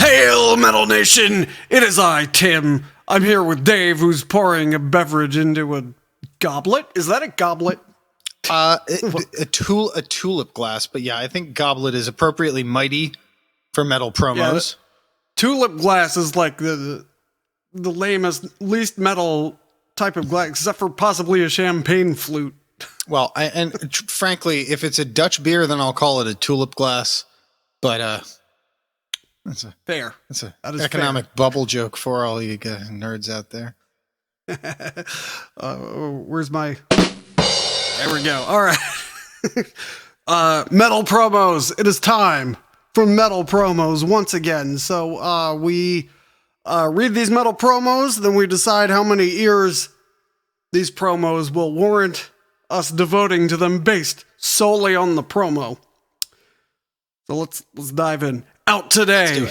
Hail, Metal Nation! It is I, Tim. I'm here with Dave, who's pouring a beverage into a goblet. Is that a goblet? A tulip glass, but yeah, I think goblet is appropriately mighty for metal promos. Yeah, tulip glass is like the lamest, least metal type of glass, except for possibly a champagne flute. Well, frankly, if it's a Dutch beer, then I'll call it a tulip glass. But that's an economic bubble joke for all you nerds out there. Where's my? There we go. All right. Metal promos. It is time for metal promos once again. So we read these metal promos, then we decide how many ears these promos will warrant us devoting to them based solely on the promo. So let's dive in. Out today.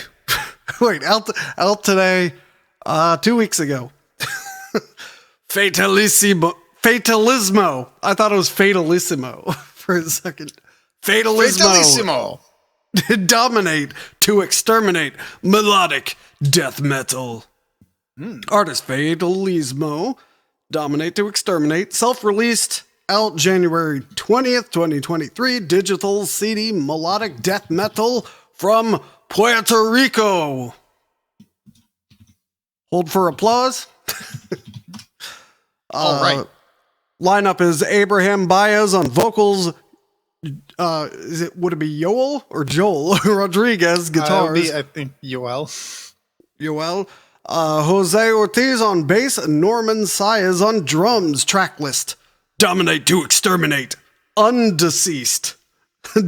Wait, out today 2 weeks ago. Fatalismo. I thought it was Fatalissimo for a second. Fatalismo. Dominate to exterminate melodic death metal. Artist Fatalismo. Dominate to exterminate. Self-released out January 20th, 2023. Digital CD melodic death metal from Puerto Rico. Hold for applause. All right. Lineup is Abraham Baez on vocals. Would it be Yoel or Joel Rodriguez guitars? I think Yoel. Jose Ortiz on bass and Norman Saez on drums. Track list: Dominate to Exterminate, Undeceased,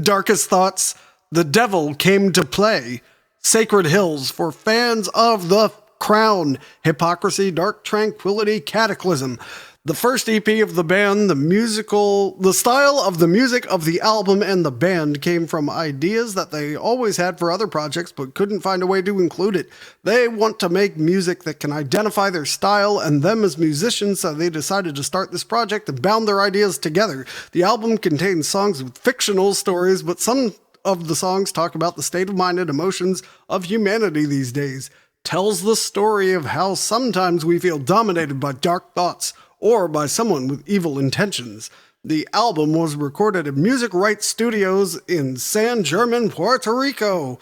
Darkest Thoughts, The Devil Came to Play, Sacred Hills for fans of the Crown, Hypocrisy, Dark Tranquility, Cataclysm. The first EP of the band, the style of the music of the album and the band came from ideas that they always had for other projects but couldn't find a way to include it. They want to make music that can identify their style and them as musicians, so they decided to start this project and bound their ideas together. The album contains songs with fictional stories, but some of the songs talk about the state of mind and emotions of humanity these days. Tells the story of how sometimes we feel dominated by dark thoughts or by someone with evil intentions. The album was recorded at Music Rights Studios in San German, Puerto Rico.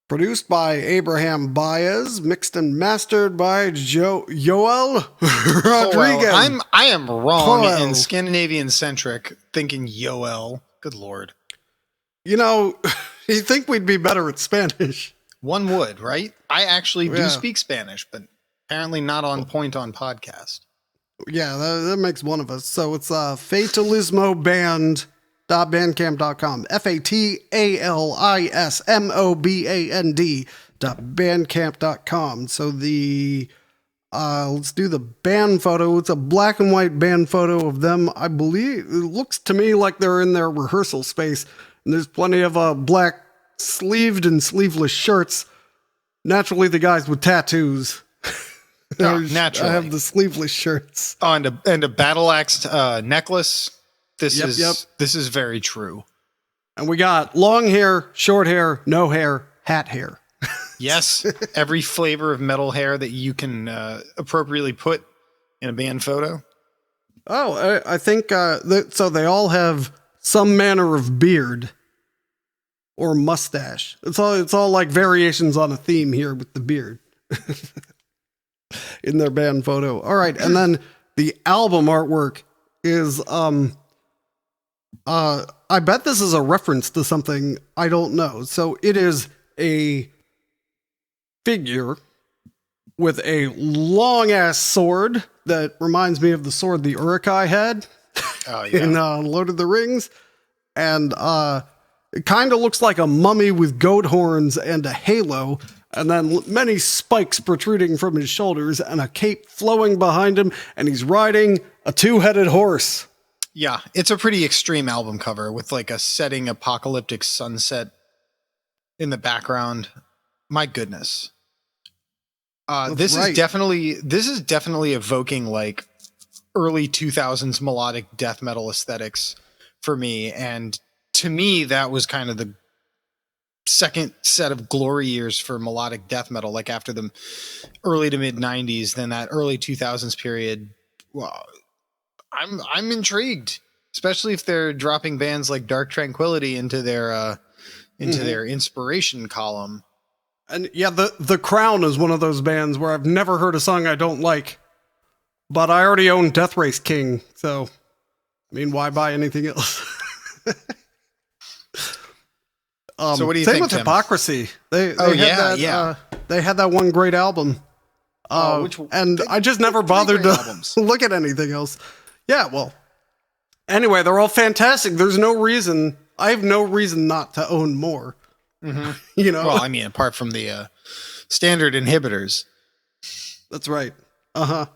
Produced by Abraham Baez, mixed and mastered by Yoel Rodriguez. I am wrong and Scandinavian-centric, thinking Yoel. Good Lord. You know, you'd think we'd be better at Spanish. One would, right? I actually do speak Spanish, but apparently not on point on podcast. Yeah, that makes one of us. So it's fatalismoband.bandcamp.com. fatalismoband.bandcamp.com. So let's do the band photo. It's a black and white band photo of them. I believe it looks to me like they're in their rehearsal space. And there's plenty of black sleeved and sleeveless shirts. Naturally, the guys with tattoos. Naturally. I have the sleeveless shirts. Oh, and a battle axe necklace. This is very true. And we got long hair, short hair, no hair, hat hair. Yes, every flavor of metal hair that you can appropriately put in a band photo. Oh, I think so. They all have some manner of beard or mustache. It's all like variations on a theme here with the beard. In their band photo. All right. And then the album artwork is, I bet this is a reference to something I don't know. So it is a figure with a long ass sword that reminds me of the sword the Uruk-hai had in Lord of the Rings. And, it kind of looks like a mummy with goat horns and a halo. And then many spikes protruding from his shoulders and a cape flowing behind him, and he's riding a two-headed horse. Yeah, it's a pretty extreme album cover with like a setting apocalyptic sunset in the background. My goodness. This is definitely evoking like early 2000s melodic death metal aesthetics for me, and to me that was kind of the second set of glory years for melodic death metal, like after the early to mid 90s, then that early 2000s period. Well, I'm intrigued, especially if they're dropping bands like Dark Tranquillity into their inspiration column. And yeah, the Crown is one of those bands where I've never heard a song I don't like, but I already own Death Race King, so I mean, why buy anything else? So what do you same think, with Tim? Hypocrisy. They had that one great album. And I just never bothered to look at anything else. Yeah, well, anyway, they're all fantastic. There's no reason. I have no reason not to own more. Mm-hmm. You know? Well, I mean, apart from the standard inhibitors. That's right. Uh-huh.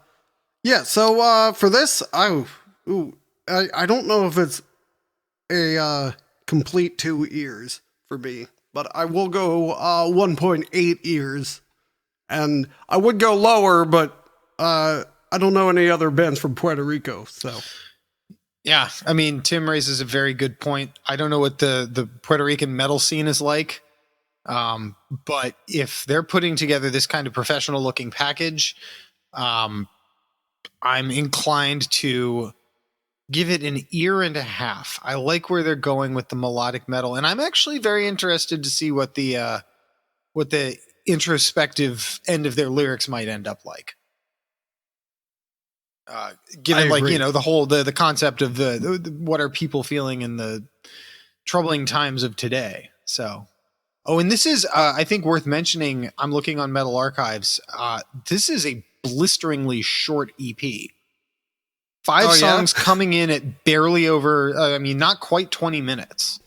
Yeah, so for this, I don't know if it's a complete 2 ears for me, but I will go 1.8 ears. And I would go lower, but I don't know any other bands from Puerto Rico, so. Yeah, I mean, Tim raises a very good point. I don't know what the Puerto Rican metal scene is like, but if they're putting together this kind of professional-looking package, I'm inclined to give it an ear and a half. I like where they're going with the melodic metal, and I'm actually very interested to see what the introspective end of their lyrics might end up like. Given like, you know, the whole, the concept of the what are people feeling in the troubling times of today. So, and this is, I think worth mentioning. I'm looking on Metal Archives. This is a blisteringly short EP. 5 songs coming in at barely over, not quite 20 minutes.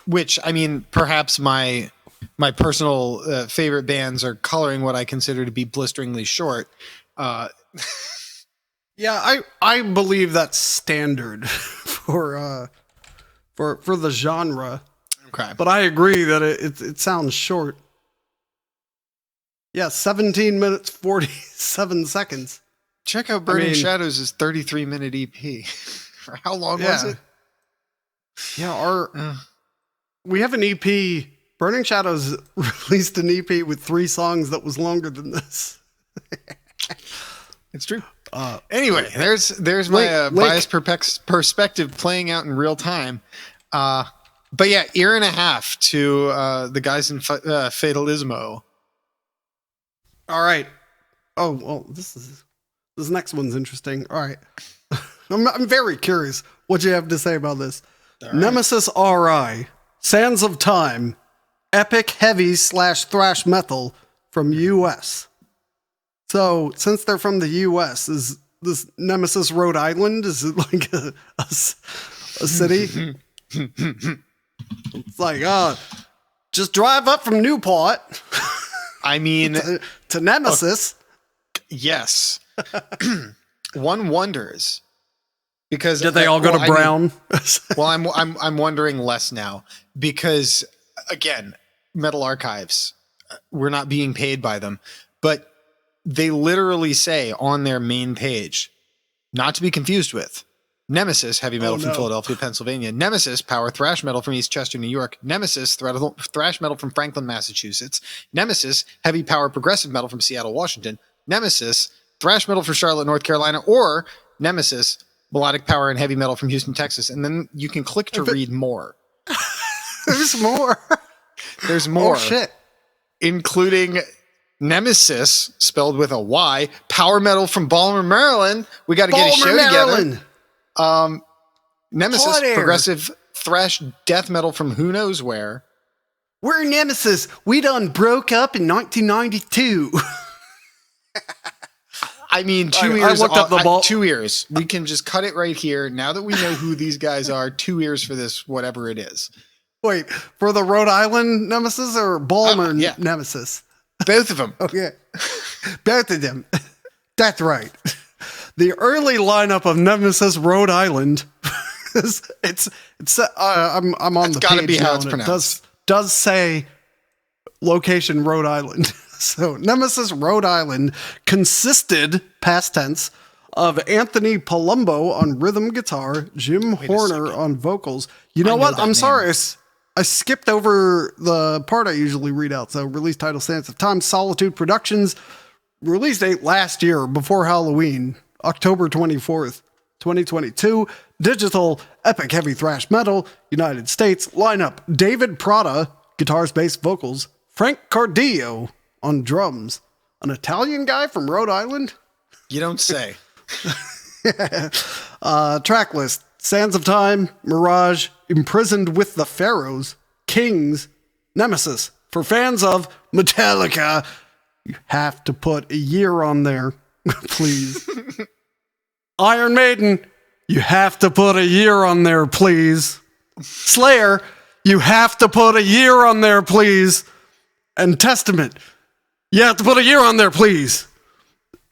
Which, I mean, perhaps my personal favorite bands are coloring what I consider to be blisteringly short. Yeah, I believe that's standard for the genre. Okay, but I agree that it sounds short. Yeah, 17 minutes 47 seconds. Check out Burning Shadows' 33-minute EP. How long was it? Yeah, we have an EP. Burning Shadows released an EP with 3 songs that was longer than this. It's true. Anyway, there's my biased perspective playing out in real time. But yeah, ear and a half to the guys in Fatalismo. All right. Oh well, this next one's interesting. All right, I'm very curious what you have to say about this. Right. Nemesis RI, Sands of Time, epic heavy / thrash metal from US. So, since they're from the US, is this Nemesis Rhode Island? Is it like a city? It's like, just drive up from Newport. I mean, to Nemesis. Yes. One wonders. Because did they all go to Brown? I'm wondering less now because, again, Metal Archives, we're not being paid by them, but they literally say on their main page, not to be confused with Nemesis, heavy metal from Philadelphia, Pennsylvania. Nemesis, power thrash metal from East Chester, New York. Nemesis, thrash metal from Franklin, Massachusetts. Nemesis, heavy power progressive metal from Seattle, Washington. Nemesis, thrash metal from Charlotte, North Carolina. Or Nemesis, melodic power and heavy metal from Houston, Texas. And then you can click to read more. There's more. There's more. Oh, shit. Including Nemesis, spelled with a Y, power metal from Baltimore, Maryland. We got to get a show together. Nemesis, progressive thrash death metal from who knows where. We're Nemesis. We done broke up in 1992. I mean, 2 ears. I looked up the ball. 2 ears. We can just cut it right here. Now that we know who these guys are, 2 ears for this, whatever it is. Wait, for the Rhode Island Nemesis or Balmer Nemesis? Both of them. Okay. Both of them. That's right. The early lineup of Nemesis Rhode Island. I'm on the page. Gotta be how it's pronounced. Does say location Rhode Island. So Nemesis Rhode Island consisted, past tense, of Anthony Palumbo on rhythm guitar, Jim Horner on vocals. You know what? I'm sorry. I skipped over the part I usually read out. So release title, Sands of Time, Solitude Productions, release date last year before Halloween, October 24th, 2022. Digital, epic heavy thrash metal, United States. Lineup, David Prada, guitars, bass, vocals. Frank Cardillo on drums. An Italian guy from Rhode Island? You don't say. Track list, Sands of Time, Mirage, Imprisoned with the Pharaohs, Kings, Nemesis. For fans of Metallica, you have to put a year on there, please. Iron Maiden, you have to put a year on there, please. Slayer, you have to put a year on there, please. And Testament, you have to put a year on there, please.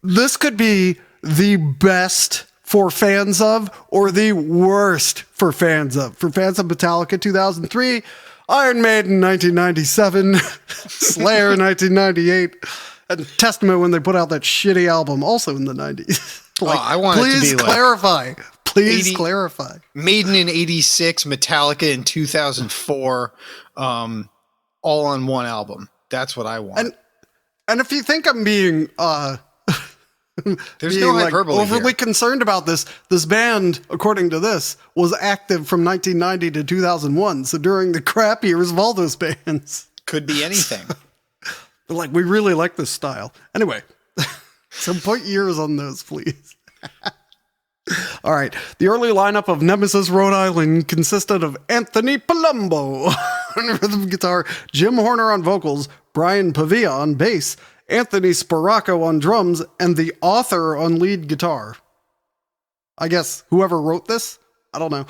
This could be the best for fans of or the worst for fans of. For fans of Metallica 2003, Iron Maiden 1997, Slayer 1998, and Testament when they put out that shitty album also in the 90s. I want it to be clarify. Please clarify. Maiden in 86, Metallica in 2004, all on one album. That's what I want. And if you think I'm being there's no hyperbole overly here. concerned about this band, according to this, was active from 1990 to 2001. So during the crap years of all those bands. Could be anything. They're like, we really like this style. Anyway, so put years on those, please. All right. The early lineup of Nemesis, Rhode Island consisted of Anthony Palumbo on rhythm guitar, Jim Horner on vocals, Brian Pavia on bass, Anthony Sparaco on drums, and the author on lead guitar. I guess whoever wrote this, I don't know.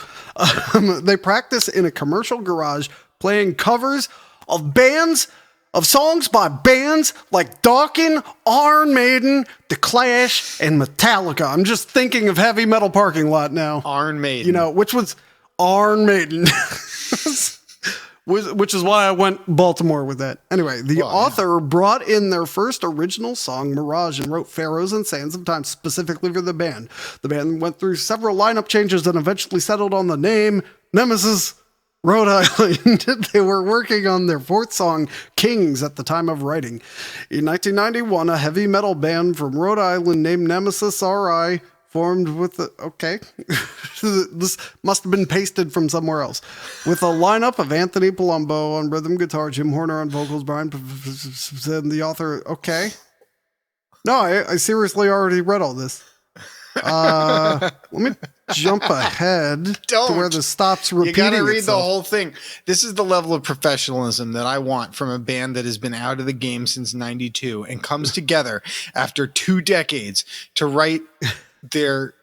They practice in a commercial garage playing covers of songs by bands like Dokken, Iron Maiden, The Clash, and Metallica. I'm just thinking of Heavy Metal Parking Lot now. Iron Maiden. You know, which was Iron Maiden. Which is why I went Baltimore with that. Anyway, the author brought in their first original song, Mirage, and wrote Pharaohs and Sands of Time specifically for the band. The band went through several lineup changes and eventually settled on the name Nemesis, Rhode Island. They were working on their fourth song, Kings, at the time of writing. In 1991, a heavy metal band from Rhode Island named Nemesis RI formed with the... Okay. This must have been pasted from somewhere else. With a lineup of Anthony Palumbo on rhythm guitar, Jim Horner on vocals, Brian and the author... Okay. No, I seriously already read all this. Let me jump ahead to where this stops repeating You gotta read itself. the whole thing. This is the level of professionalism that I want from a band that has been out of the game since 92 and comes together after 2 decades to write their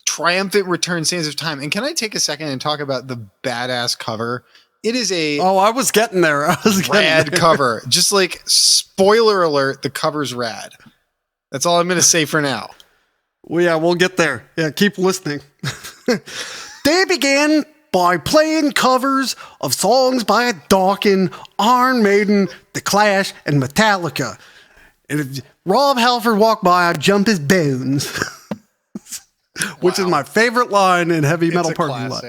triumphant return, Sands of Time. And can I take a second and talk about the badass cover? It is a I was getting there. rad cover. Just like, spoiler alert, the cover's rad. That's all I'm going to say for now. Well, yeah, we'll get there. Yeah, keep listening. They began by playing covers of songs by Dokken, Iron Maiden, The Clash, and Metallica. And if Rob Halford walked by, I'd jump his bones. Which is my favorite line in Heavy Metal Parking Lot.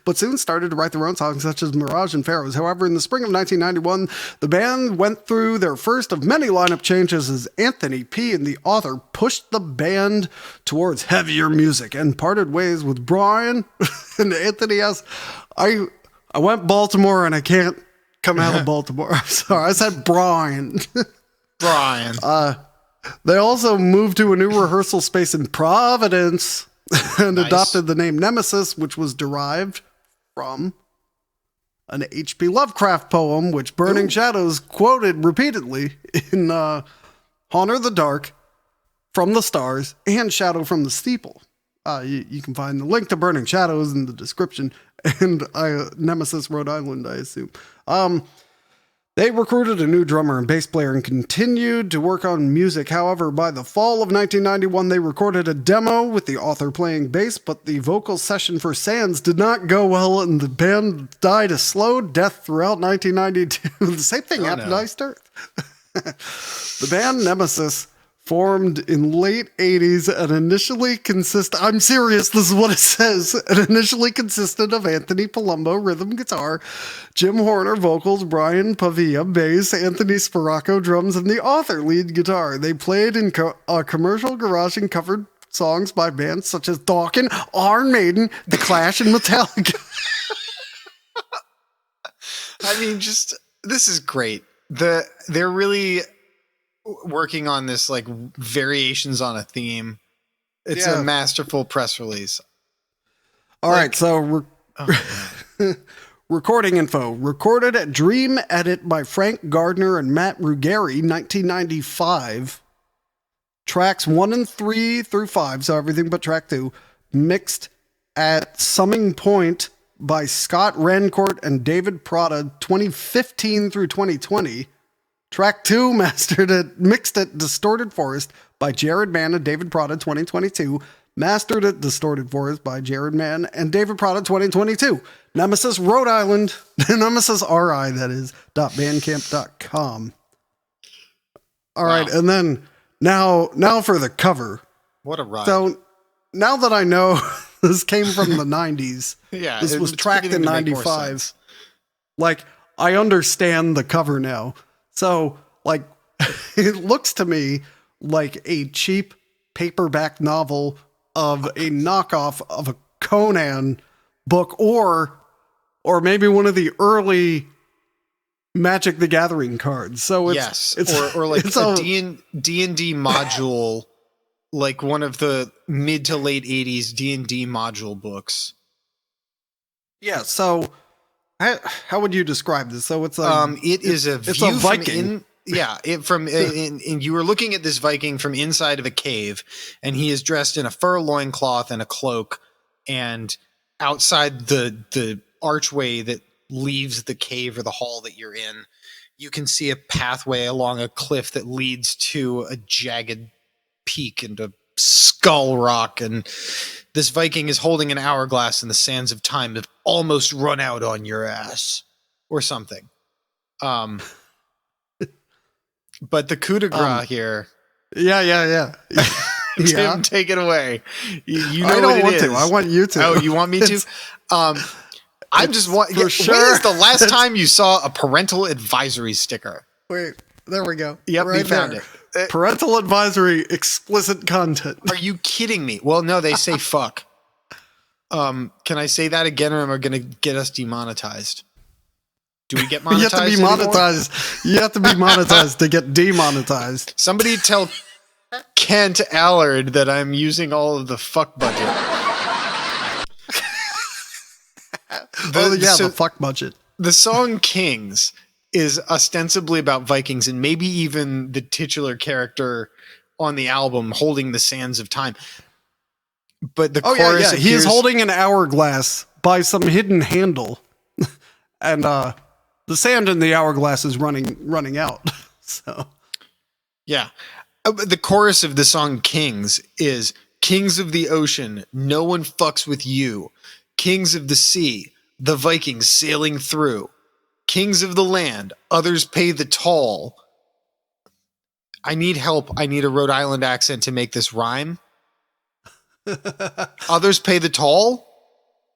But soon started to write their own songs such as Mirage and Pharaohs. However, in the spring of 1991, the band went through their first of many lineup changes as Anthony P. and the author pushed the band towards heavier music and parted ways with Brian and Anthony S. I went Baltimore and I can't come out of Baltimore. I'm sorry. I said Brian. Brian. They also moved to a new rehearsal space in Providence and adopted the name Nemesis, which was derived from an H.P. Lovecraft poem, which Burning Shadows quoted repeatedly in Honor the Dark, From the Stars, and Shadow from the Steeple. You can find the link to Burning Shadows in the description, and Nemesis, Rhode Island, I assume. They recruited a new drummer and bass player and continued to work on music. However, by the fall of 1991, they recorded a demo with the author playing bass, but the vocal session for Sands did not go well, and the band died a slow death throughout 1992. The same thing happened to Iced Earth. The band Nemesis Formed in late 80s and initially I'm serious, this is what it says. It initially consisted of Anthony Palumbo, rhythm guitar, Jim Horner, vocals, Brian Pavia, bass, Anthony Spiracco, drums, and the author, lead guitar. They played in a commercial garage and covered songs by bands such as Dawkins, Iron Maiden, The Clash, and Metallica. I mean, this is great. They're really working on this like variations on a theme. It's a masterful press release. All right, so recording info. Recorded at Dream Edit by Frank Gardner and Matt Ruggeri, 1995. Tracks 1 and 3 through 5, so everything but track 2. Mixed at Summing Point by Scott Rancourt and David Prada, 2015 through 2020. Track 2 mixed at Distorted Forest by Jared Mann and David Prada, 2022. Mastered at Distorted Forest by Jared Mann and David Prada, 2022. Nemesis, Rhode Island. Nemesis RI, that is, .bandcamp.com. All right, and then now for the cover. What a ride. So now that I know this came from the 90s, this was tracked in 95. Like, I understand the cover now. So, like, it looks to me like a cheap paperback novel of a knockoff of a Conan book, or maybe one of the early Magic the Gathering cards. So it's or like a D&D module, like one of the mid to late 80s D&D module books. Yeah. So how would you describe this? So it's it's a Viking. And you were looking at this Viking from inside of a cave, and he is dressed in a fur loincloth and a cloak, and outside the archway that leaves the cave or the hall that you're in, you can see a pathway along a cliff that leads to a jagged peak into Skull Rock, and this Viking is holding an hourglass, and the sands of time have almost run out on your ass or something. But the coup de grace here. Yeah. Tim, take it away. You know I don't want it to. I want you to. Oh, you want me to? I'm just want. For sure. When is the last time you saw a parental advisory sticker? Wait, there we go. Yep, we found it. Parental advisory, explicit content. Are you kidding me? Well, no, they say fuck. Can I say that again, or am I going to get us demonetized? Do we get monetized? You have to be monetized. You have to be monetized to get demonetized. Somebody tell Kent Allard that I'm using all of the fuck budget. The fuck budget. The song Kings is ostensibly about Vikings, and maybe even the titular character on the album holding the sands of time. But the chorus he is holding an hourglass by some hidden handle. And the sand in the hourglass is running out. So yeah. The chorus of the song Kings is Kings of the ocean, no one fucks with you. Kings of the sea, the Vikings sailing through. Kings of the land, others pay the toll. I need help. I need a Rhode Island accent to make this rhyme. Others pay the toll.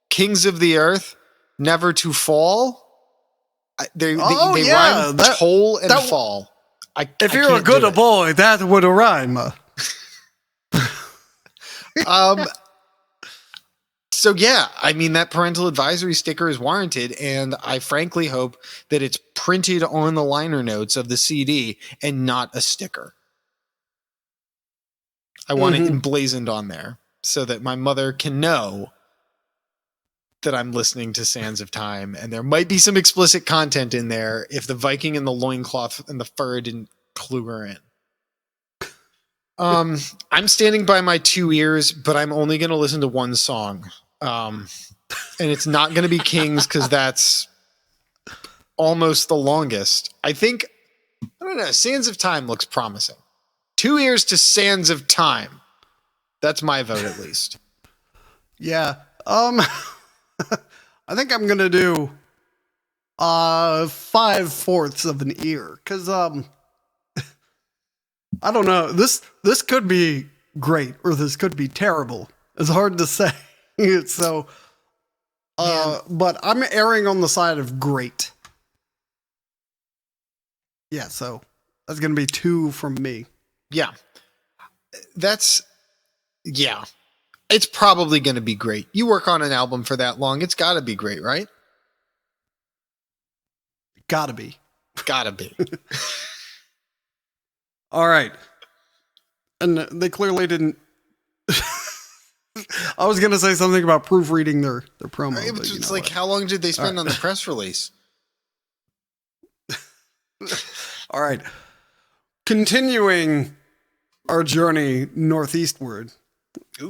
Kings of the earth, never to fall. They rhyme toll and fall. If you're a good boy, that would rhyme. So yeah, I mean, that parental advisory sticker is warranted, and I frankly hope that it's printed on the liner notes of the CD and not a sticker. I want it emblazoned on there so that my mother can know that I'm listening to Sands of Time, and there might be some explicit content in there if the Viking and the loincloth and the fur didn't clue her in. I'm standing by my 2 ears, but I'm only going to listen to one song. And it's not going to be Kings because that's almost the longest. I think, I don't know, Sands of Time looks promising. 2 ears to Sands of Time. That's my vote, at least. Yeah. I think I'm going to do 5/4 of an ear because I don't know. This could be great or this could be terrible. It's hard to say. So, but I'm erring on the side of great. Yeah, so that's going to be 2 from me. Yeah. It's probably going to be great. You work on an album for that long, it's got to be great, right? Gotta be. Gotta be. All right. And they clearly didn't. I was going to say something about proofreading their promo. Right, but it's like, how long did they spend on the press release? All right. Continuing our journey northeastward,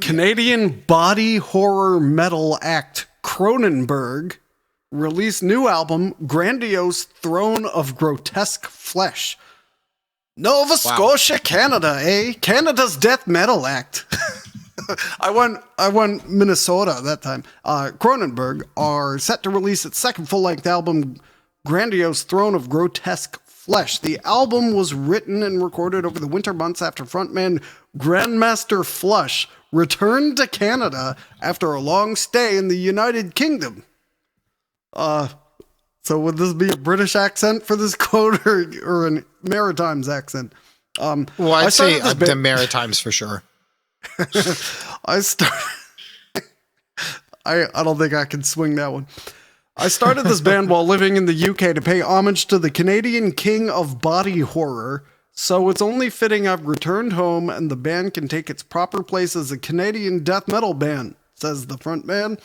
Canadian body horror metal act Cronenberg released new album Grandiose Throne of Grotesque Flesh. Nova Scotia, Canada, eh? Canada's death metal act. I went Minnesota that time. Cronenberg are set to release its second full-length album, Grandiose Throne of Grotesque Flesh. The album was written and recorded over the winter months after frontman Grandmaster Flush returned to Canada after a long stay in the United Kingdom. So would this be a British accent for this quote or a Maritimes accent? Well, I'd say the Maritimes for sure. I don't think I can swing that one. I started this band while living in the UK to pay homage to the Canadian king of body horror, so it's only fitting I've returned home and the band can take its proper place as a Canadian death metal band, says the frontman.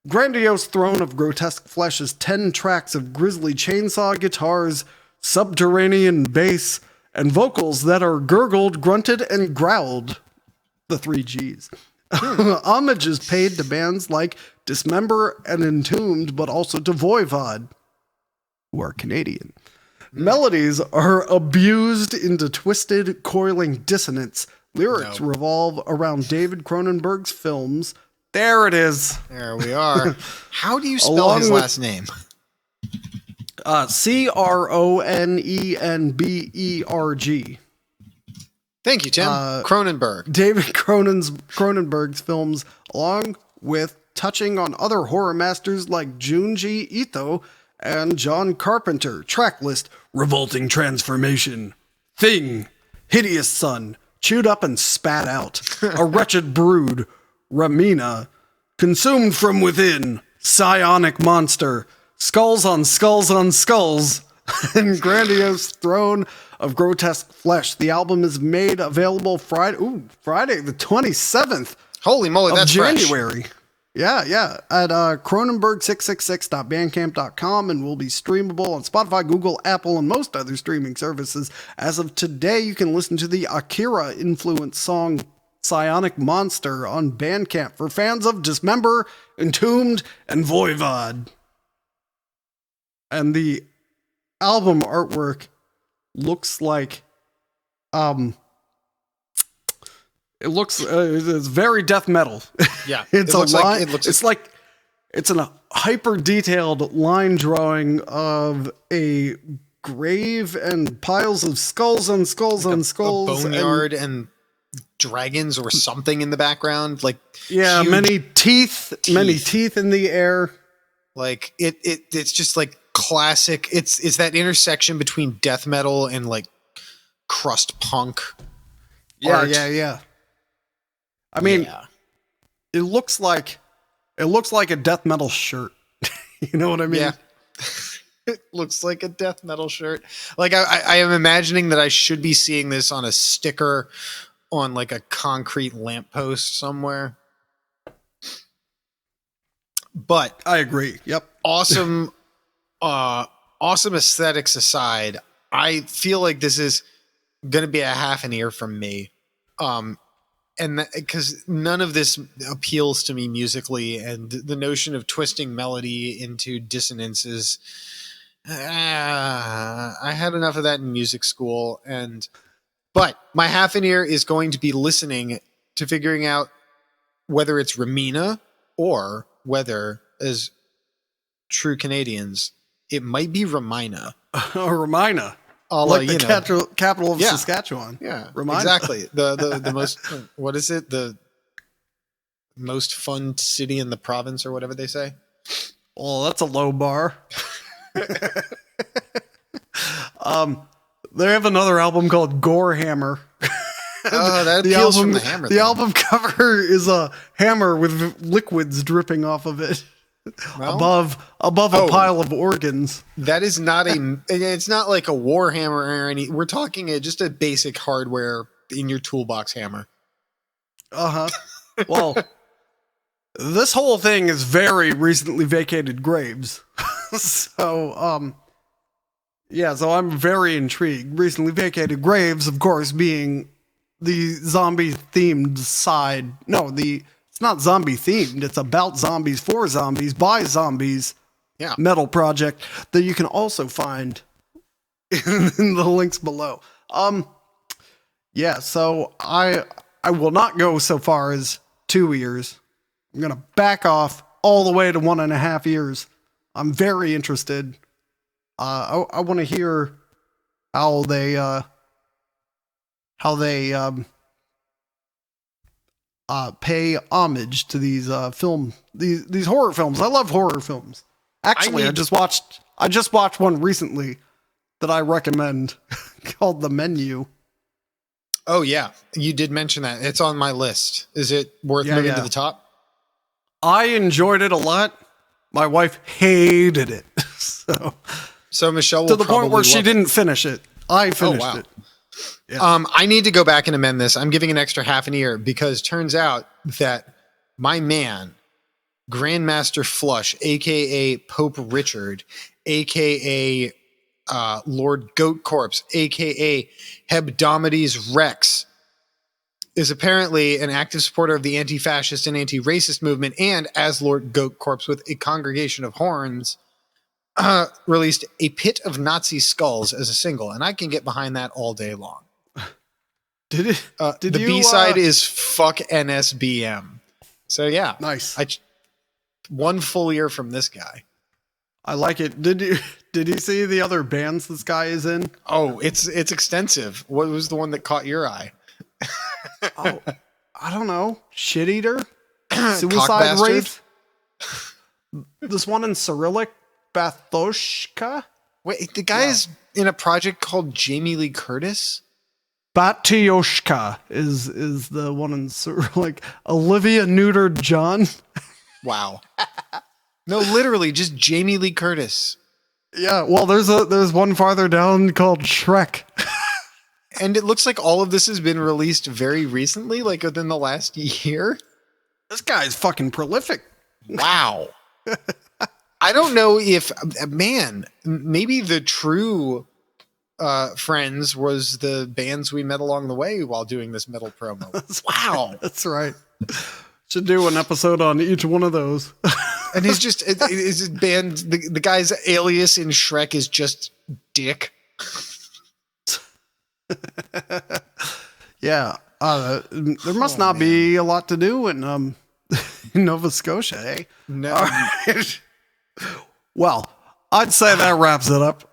Grandiose Throne of Grotesque Flesh is 10 tracks of grisly chainsaw guitars, subterranean bass, and vocals that are gurgled, grunted, and growled. The 3 Gs. Homage is paid to bands like Dismember and Entombed, but also to Voivod, who are Canadian. Melodies are abused into twisted, coiling dissonance. Lyrics revolve around David Cronenberg's films. There it is. There we are. How do you spell his last name? Cronenberg. Thank you, Tim. Cronenberg. David Cronenberg's films, along with touching on other horror masters like Junji Ito and John Carpenter. Track list: Revolting Transformation, Thing, Hideous Son, Chewed Up and Spat Out, A Wretched Brood, Ramina, Consumed from Within, Psionic Monster, Skulls on Skulls on Skulls, and Grandiose Throne of Grotesque Flesh. The album is made available Friday the 27th. Holy moly, that's January. Fresh. Yeah, at cronenberg666.bandcamp.com, and will be streamable on Spotify, Google, Apple, and most other streaming services. As of today, you can listen to the Akira-influenced song Psionic Monster on Bandcamp for fans of Dismember, Entombed, and Voivod. And the album artwork looks like it's very death metal. Yeah. It's a hyper detailed line drawing of a grave and piles of skulls on skulls on skulls, a boneyard and dragons or something in the background, like many teeth in the air. Like it's just like classic. It's that intersection between death metal and like crust punk. Art. Yeah. I mean, it looks like a death metal shirt. You know what I mean? Yeah. It looks like a death metal shirt. Like I am imagining that I should be seeing this on a sticker on like a concrete lamppost somewhere. But I agree. Yep. Awesome aesthetics aside, I feel like this is going to be a half an ear from me. And because none of this appeals to me musically, and the notion of twisting melody into dissonances, I had enough of that in music school. But my half an ear is going to be listening to figuring out whether it's Ramina or whether, as true Canadians, it might be Ramina. Ramina. like the capital of Saskatchewan. Yeah, Remind exactly. The most, what is it? The most fun city in the province, or whatever they say. Well, that's a low bar. They have another album called Gorehammer. Oh, that appeals from the hammer. The album cover is a hammer with liquids dripping off of it. Well, above a pile of organs. That is not it's not like a war hammer or any. We're talking just a basic hardware in your toolbox hammer. Well, this whole thing is very recently vacated graves. So, so I'm very intrigued. Recently vacated graves, of course, being the zombie themed side. No, it's not zombie themed. It's about zombies, for zombies, by zombies. Yeah. Metal project that you can also find in the links below. So I will not go so far as 2 years. I'm going to back off all the way to 1.5 years. I'm very interested. I want to hear how they pay homage to these these horror films. I love horror films. Actually, I just watched one recently that I recommend called The Menu. Oh yeah, you did mention that. It's on my list. Is it worth moving to the top? I enjoyed it a lot. My wife hated it. So Michelle will to the point where she didn't finish it. I finished it. Yeah. I need to go back and amend this. I'm giving an extra half an ear because turns out that my man, Grandmaster Flush, aka Pope Richard, aka Lord Goat Corpse, aka Hebdomedes Rex, is apparently an active supporter of the anti-fascist and anti-racist movement, and as Lord Goat Corpse with a congregation of horns, released A Pit of Nazi Skulls as a single, and I can get behind that all day long. Did it? The B-side is Fuck NSBM. So yeah. Nice. One full year from this guy. I like it. Did you see the other bands this guy is in? Oh, it's extensive. What was the one that caught your eye? Oh, I don't know. Shit Eater? Suicide Wraith? This one in Cyrillic? Bathoshka? Wait, the guy is in a project called Jamie Lee Curtis? Batyoshka is the one in Cyrillic. Olivia Newton-John? Wow. No, literally, just Jamie Lee Curtis. Yeah, well, there's one farther down called Shrek. And it looks like all of this has been released very recently, like within the last year. This guy's fucking prolific. Wow. I don't know if, maybe the true Friends was the bands we met along the way while doing this metal promo. Wow. That's right. Should do an episode on each one of those. And he's just, his band, the guy's alias in Shrek is just Dick. Yeah. There must not be a lot to do in Nova Scotia, eh? No. Right. Well, I'd say that wraps it up.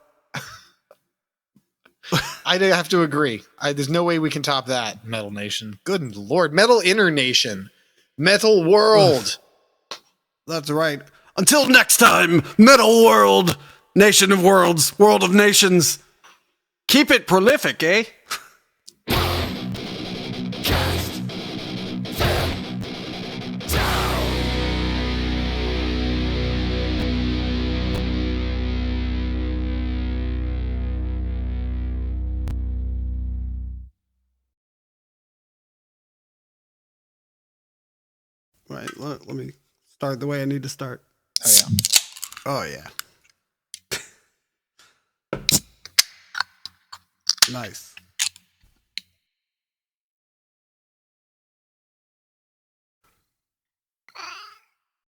I'd have to agree. There's no way we can top that, Metal Nation. Good Lord. Metal Internation. Metal World. That's right. Until next time, Metal World, Nation of Worlds, World of Nations. Keep it prolific, eh? Right, let me start the way I need to start. Oh, yeah. Nice.